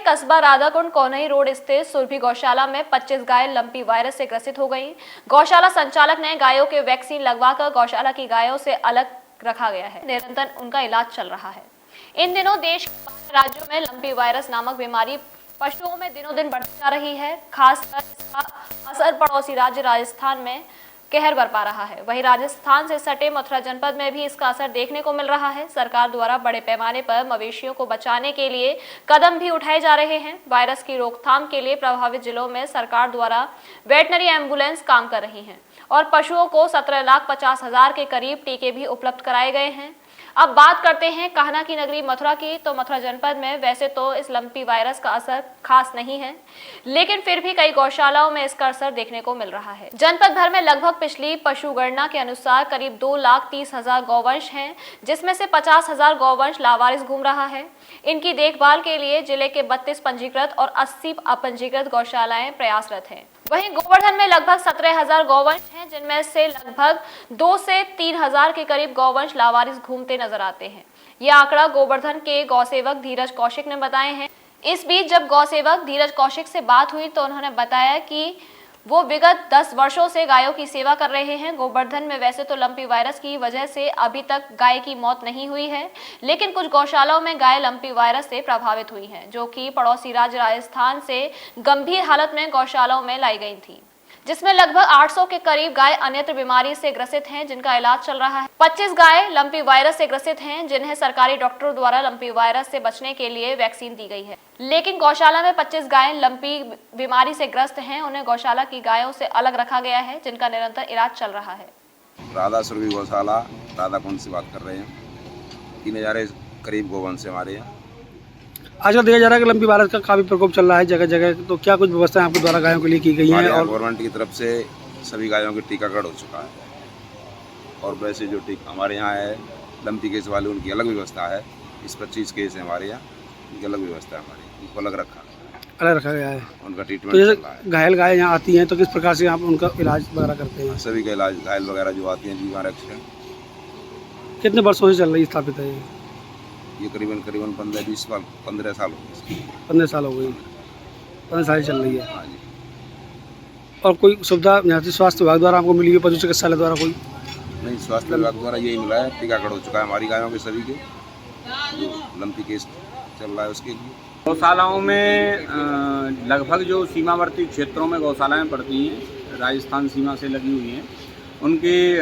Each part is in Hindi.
कस्बा राधाकुंड कोनई रोड स्थित सुरभि गौशाला में 25 गाय लंपी वायरस से ग्रसित हो गईं। गौशाला संचालक ने गायों के वैक्सीन लगवाकर गौशाला की गायों से अलग रखा गया है। निरंतर उनका इलाज चल रहा है। इन दिनों देश के बाहर राज्यों में लंपी वायरस नामक बीमारी पशुओं में दिनों दिन बढ़ती जा रही है। खासकर इसका असर पड़ोसी राज्य राजस्थान में कहर बरपा रहा है। वहीं राजस्थान से सटे मथुरा जनपद में भी इसका असर देखने को मिल रहा है। सरकार द्वारा बड़े पैमाने पर मवेशियों को बचाने के लिए कदम भी उठाए जा रहे हैं। वायरस की रोकथाम के लिए प्रभावित जिलों में सरकार द्वारा वेटनरी एम्बुलेंस काम कर रही हैं और पशुओं को 17,50,000 के करीब टीके भी उपलब्ध कराए गए हैं। अब बात करते हैं कान्हा की नगरी मथुरा की। तो मथुरा जनपद में वैसे तो इस लंपी वायरस का असर खास नहीं है, लेकिन फिर भी कई गौशालाओं में इसका असर देखने को मिल रहा है। जनपद भर में लगभग पिछली पशुगणना के अनुसार करीब 2,30,000 गौवंश हैं, जिसमें से 50,000 गौवंश लावारिस घूम रहा है। इनकी देखभाल के लिए जिले के 32 पंजीकृत और 80 अपंजीकृत गौशालाएं प्रयासरत हैं। वहीं गोवर्धन में लगभग 17,000 गौवंश हैं, जिनमें से लगभग 2 से 3,000 के करीब गौवंश लावारिस घूमते नजर आते हैं। यह आंकड़ा गोवर्धन के गौसेवक धीरज कौशिक ने बताए हैं। इस बीच जब गौसेवक धीरज कौशिक से बात हुई तो उन्होंने बताया कि वो विगत 10 वर्षों से गायों की सेवा कर रहे हैं। गोवर्धन में वैसे तो लंपी वायरस की वजह से अभी तक गाय की मौत नहीं हुई है, लेकिन कुछ गौशालाओं में गाय लंपी वायरस से प्रभावित हुई हैं, जो कि पड़ोसी राज्य राजस्थान से गंभीर हालत में गौशालाओं में लाई गई थी, जिसमें लगभग 800 के करीब गाय अन्यत्र बीमारी से ग्रसित हैं, जिनका इलाज चल रहा है। 25 गाय लंपी वायरस से ग्रसित हैं, जिन्हें सरकारी डॉक्टरों द्वारा लंपी वायरस से बचने के लिए वैक्सीन दी गई है। लेकिन गौशाला में 25 गाय लंपी बीमारी से ग्रस्त हैं, उन्हें गौशाला की गायों से अलग रखा गया है, जिनका निरंतर इलाज चल रहा है। राधा सुरभि गौशाला राधाकुंड से बात कर रहे हैं। 3,000 करीब गौवंश हमारे यहाँ। आजकल देखा जा रहा है कि लंपी वायरस का काफी प्रकोप चल रहा है जगह जगह, तो क्या कुछ व्यवस्थाएं आपके द्वारा गायों के लिए की गई हैं? और गवर्नमेंट की तरफ से सभी गायों के टीकाकरण हो चुका है, और वैसे जो हमारे यहाँ है लंपी केस वाले, उनकी अलग व्यवस्था है। इस 25 केस है हमारे यहाँ, उनकी अलग व्यवस्था है हमारी, उनको अलग रखा गया है। उनका ट्रीटमेंट तो जैसे घायल गाय यहाँ आती हैं तो किस प्रकार से आप उनका इलाज वगैरह करते हैं? सभी का इलाज, घायल वगैरह जो आती हैं जीवा रक्षण। कितने वर्षों से चल रही स्थापित है ये? करीबन 15 साल हो गए। 15 साल हो गई। 15 साल चल रही है। हाँ जी। और कोई सुविधा यहाँ से स्वास्थ्य विभाग द्वारा आपको मिली है, पशु चिकित्सालय द्वारा कोई? नहीं, स्वास्थ्य विभाग द्वारा यही मिला है, टीकाकरण हो चुका है हमारी गायों के सभी के, जो लंपी केस चल रहा है उसके लिए। गौशालाओं में लगभग जो सीमावर्ती क्षेत्रों में गौशालाएं पड़ती हैं, राजस्थान सीमा से लगी हुई हैं, उनके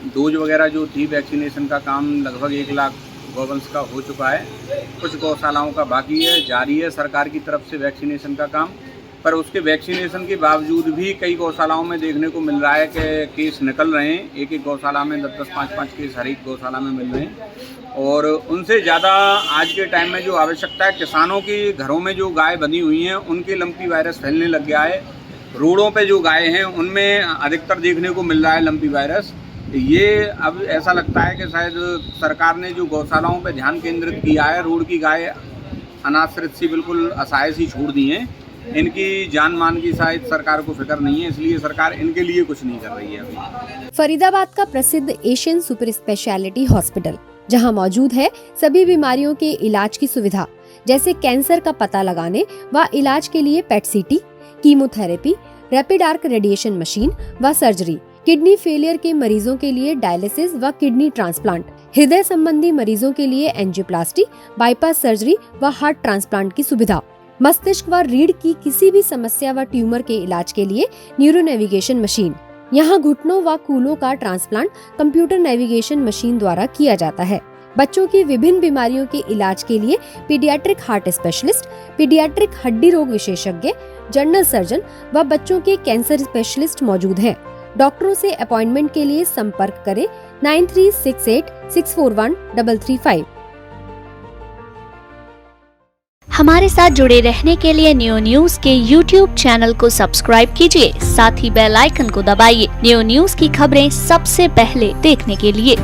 डोज वगैरह जो थी वैक्सीनेशन का काम लगभग 1 लाख गौवंश का हो चुका है। कुछ गौशालाओं का बाकी है, जारी है सरकार की तरफ से वैक्सीनेशन का काम, पर उसके वैक्सीनेशन के बावजूद भी कई गौशालाओं में देखने को मिल रहा है कि केस निकल रहे हैं। एक गौशाला में 10-10, 5-5 केस हर एक गौशाला में मिल रहे हैं। और उनसे ज़्यादा आज के टाइम में जो आवश्यकता है, किसानों के घरों में जो गाय बंधी हुई हैं उनके लंपी वायरस फैलने लग गया है। रोडों पे जो गाय हैं उनमें अधिकतर देखने को मिल रहा है लंपी वायरस। ये अब ऐसा लगता है कि शायद सरकार ने जो गौशालाओं पे ध्यान केंद्रित किया है, रोड की गाय अनाश्रित सी बिल्कुल असहाय सी छोड़ दी हैं, इनकी जान मान की शायद सरकार को फिक्र नहीं है, इसलिए सरकार इनके लिए कुछ नहीं कर रही है अभी। फरीदाबाद का प्रसिद्ध एशियन सुपर स्पेशलिटी हॉस्पिटल, जहां मौजूद है सभी बीमारियों के इलाज की सुविधा, जैसे कैंसर का पता लगाने व इलाज के लिए पेट सीटी, chemotherapy, rapid arc radiation machine व सर्जरी, किडनी फेलियर के मरीजों के लिए डायलिसिस व किडनी ट्रांसप्लांट, हृदय संबंधी मरीजों के लिए एंजियोप्लास्टी, बाईपास सर्जरी व हार्ट ट्रांसप्लांट की सुविधा, मस्तिष्क व रीढ़ की किसी भी समस्या व ट्यूमर के इलाज के लिए न्यूरो नेविगेशन मशीन। यहाँ घुटनों व कूलों का ट्रांसप्लांट कंप्यूटर नेविगेशन मशीन द्वारा किया जाता है। बच्चों की विभिन्न बीमारियों के इलाज के लिए पीडियाट्रिक हार्ट स्पेशलिस्ट, पीडियाट्रिक हड्डी रोग विशेषज्ञ, जनरल सर्जन व बच्चों के कैंसर स्पेशलिस्ट मौजूद हैं। डॉक्टरों से अपॉइंटमेंट के लिए संपर्क करें 9368641335। हमारे साथ जुड़े रहने के लिए न्यू न्यूज के YouTube चैनल को सब्सक्राइब कीजिए, साथ ही बेल आइकन को दबाइए न्यू न्यूज की खबरें सबसे पहले देखने के लिए।